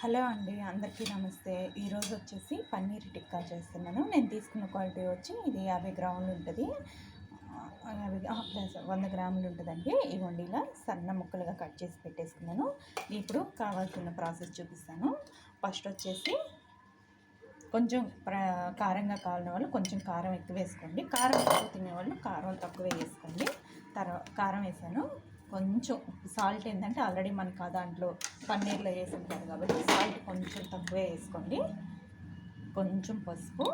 Hello అండి, అందరికీ నమస్తే. ఈరోజు వచ్చేసి పన్నీర్ టిక్కా చేస్తున్నాను. నేను తీసుకున్న క్వాలిటీ వచ్చి ఇది 50 గ్రాములు ఉంటుంది. 100 గ్రాములు ఉంటుందండి. ఇవ్వండి, ఇలా సన్న ముక్కలుగా కట్ చేసి పెట్టేసుకున్నాను. ఇప్పుడు కావాల్సిన ప్రాసెస్ చూపిస్తాను. ఫస్ట్ వచ్చేసి కొంచెం కారంగా కావాలని వాళ్ళు కొంచెం కారం ఎక్కువ వేసుకోండి. కారం ఎక్కువ తినేవాళ్ళు కారం తక్కువ వేసుకోండి. కారం వేసాను. కొంచెం సాల్ట్ ఏంటంటే ఆల్రెడీ మనకు దాంట్లో పన్నీర్లో వేసి ఉంటారు కాబట్టి సాల్ట్ కొంచెం తక్కువే వేసుకోండి. కొంచెం పసుపు,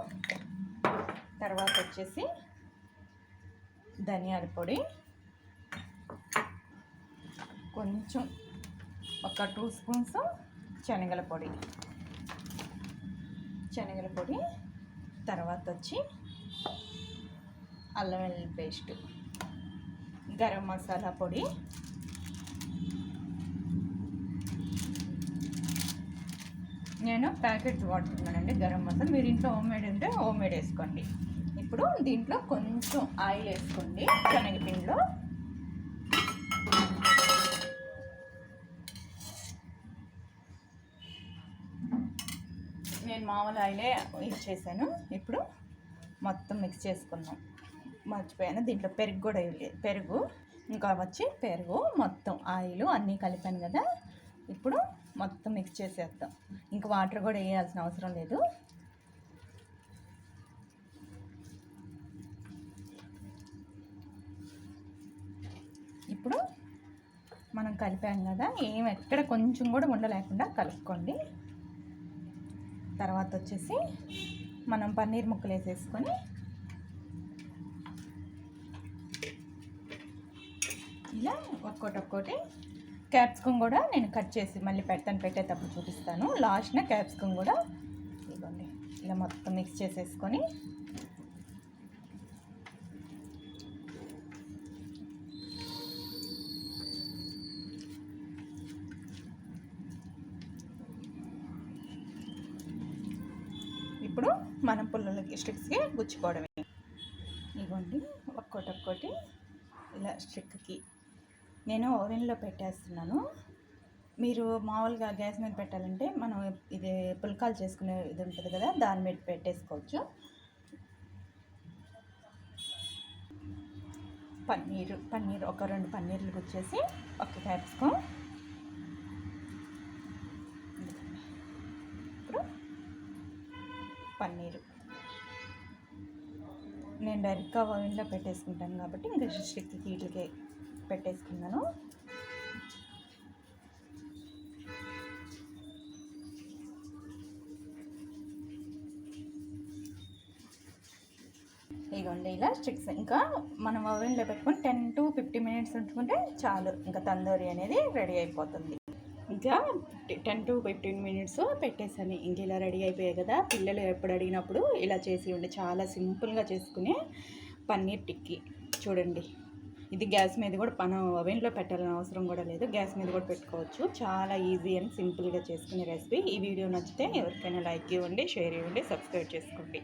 తర్వాత వచ్చేసి ధనియాల పొడి, కొంచెం ఒక 2 స్పూన్స్ శనగల పొడి, తర్వాత వచ్చి అల్లం వెల్లుల్లి పేస్ట్, గరం మసాలా పొడి, నేను ప్యాకెట్ వాడుతున్నానండి గరం మసాలా. మీరు ఇంట్లో హోమ్మేడ్ ఉంటే హోమ్మేడ్ వేసుకోండి. ఇప్పుడు దీంట్లో కొంచెం ఆయిల్ వేసుకోండి. శనగపిండిలో నేను మామూలు ఆయిలే ఇచ్చేసాను. ఇప్పుడు మొత్తం మిక్స్ చేసుకుందాం. మర్చిపోయాను, దీంట్లో పెరుగు కూడా పెరుగు ఇంకా వచ్చి పెరుగు మొత్తం ఆయిల్ అన్నీ కలిపాను కదా. ఇప్పుడు మొత్తం మిక్స్ చేసేద్దాం. ఇంకా వాటర్ కూడా వేయాల్సిన అవసరం లేదు. ఇప్పుడు మనం కలిపాం కదా, ఎక్కడ కొంచెం కూడా ఉండలేకుండా కలుపుకోండి. తర్వాత వచ్చేసి మనం పన్నీర్ ముక్కలు వేసేసుకొని ఇలా ఒక్కొక్కటి క్యాప్సికమ్ కూడా నేను కట్ చేసి మళ్ళీ పెట్టేటప్పుడు చూపిస్తాను. లాస్ట్న క్యాప్సికమ్ కూడా ఇవ్వండి, ఇలా మొత్తం మిక్స్ చేసేసుకొని ఇప్పుడు మనం పుల్లలకి స్టిక్స్కి గుచ్చుకోవడమే. ఇవ్వండి, ఒక్కొక్కటి ఇలా స్టిక్కి నేను ఓవెన్లో పెట్టేస్తున్నాను. మీరు మామూలుగా గ్యాస్ మీద పెట్టాలంటే మనం ఇది పుల్కాలు చేసుకునే ఇది ఉంటుంది కదా, దాని మీద పెట్టేసుకోవచ్చు. పన్నీర్ ఒక 2 పన్నీర్లు గుచ్చేసి ఒక క్యాప్సికమ్, ఇప్పుడు పన్నీరు నేను డైరెక్ట్గా ఓవెన్లో పెట్టేసుకుంటాను కాబట్టి ఇంకా స్టిక్కి వీటికి పెట్టేసుకున్నాను. ఇదిగోండి, ఇలా స్టిక్స్ ఇంకా మనం ఓవెన్లో పెట్టుకొని 10 to 15 minutes ఉంచుకుంటే చాలు. ఇంకా తందూరి అనేది రెడీ అయిపోతుంది. ఇంకా 10 to 15 minutes పెట్టేసాను. ఇంక ఇలా రెడీ అయిపోయాయి కదా. పిల్లలు ఎప్పుడు అడిగినప్పుడు ఇలా చేసి ఉండి చాలా సింపుల్గా చేసుకునే పన్నీర్ టిక్కీ చూడండి. ఇది గ్యాస్ మీద కూడా మనం ఓవెన్లో పెట్టాలని అవసరం కూడా లేదు, గ్యాస్ మీద కూడా పెట్టుకోవచ్చు. చాలా ఈజీ అండ్ సింపుల్గా చేసుకునే రెసిపీ. ఈ వీడియో నచ్చితే ఎవరికైనా లైక్ ఇవ్వండి, షేర్ ఇవ్వండి, సబ్స్క్రైబ్ చేసుకోండి.